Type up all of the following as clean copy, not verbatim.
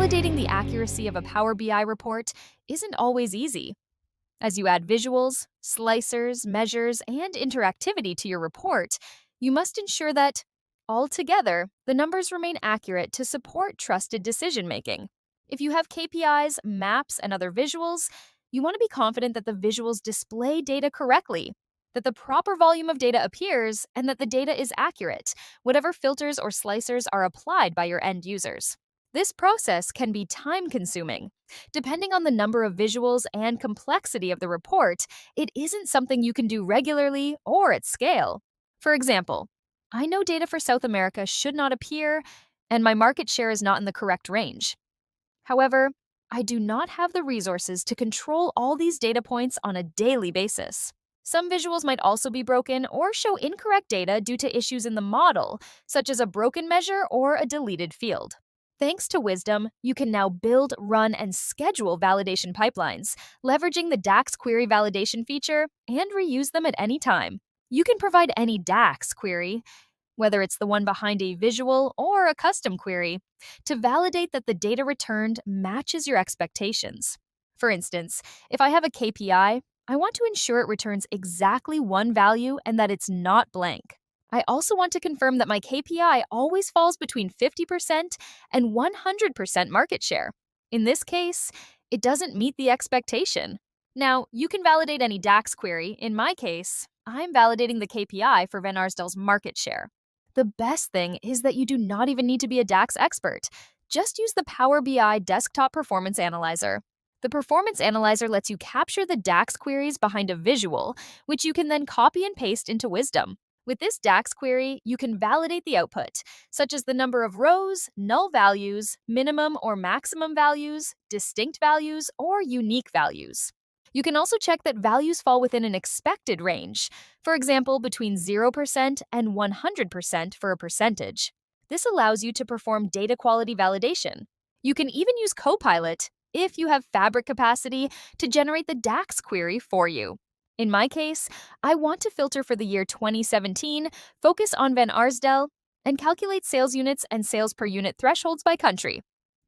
Validating the accuracy of a Power BI report isn't always easy. As you add visuals, slicers, measures, and interactivity to your report, you must ensure that, altogether, the numbers remain accurate to support trusted decision making. If you have KPIs, maps, and other visuals, you want to be confident that the visuals display data correctly, that the proper volume of data appears, and that the data is accurate, whatever filters or slicers are applied by your end users. This process can be time consuming. Depending on the number of visuals and complexity of the report, it isn't something you can do regularly or at scale. For example, I know data for South America should not appear, and my market share is not in the correct range. However, I do not have the resources to control all these data points on a daily basis. Some visuals might also be broken or show incorrect data due to issues in the model, such as a broken measure or a deleted field. Thanks to Wiiisdom, you can now build, run, and schedule validation pipelines, leveraging the DAX Query validation feature, and reuse them at any time. You can provide any DAX query, whether it's the one behind a visual or a custom query, to validate that the data returned matches your expectations. For instance, if I have a KPI, I want to ensure it returns exactly one value and that it's not blank. I also want to confirm that my KPI always falls between 50% and 100% market share. In this case, it doesn't meet the expectation. Now, you can validate any DAX query. In my case, I'm validating the KPI for Van Arsdale's market share. The best thing is that you do not even need to be a DAX expert. Just use the Power BI Desktop Performance Analyzer. The Performance Analyzer lets you capture the DAX queries behind a visual, which you can then copy and paste into Wiiisdom. With this DAX query, you can validate the output, such as the number of rows, null values, minimum or maximum values, distinct values, or unique values. You can also check that values fall within an expected range, for example, between 0% and 100% for a percentage. This allows you to perform data quality validation. You can even use Copilot, if you have fabric capacity, to generate the DAX query for you. In my case, I want to filter for the year 2017, focus on Van Arsdale, and calculate sales units and sales per unit thresholds by country.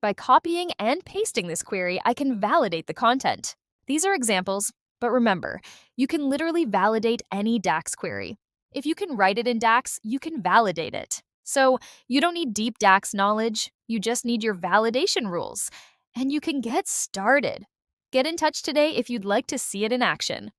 By copying and pasting this query, I can validate the content. These are examples, but remember, you can literally validate any DAX query. If you can write it in DAX, you can validate it. So you don't need deep DAX knowledge, you just need your validation rules, and you can get started. Get in touch today if you'd like to see it in action.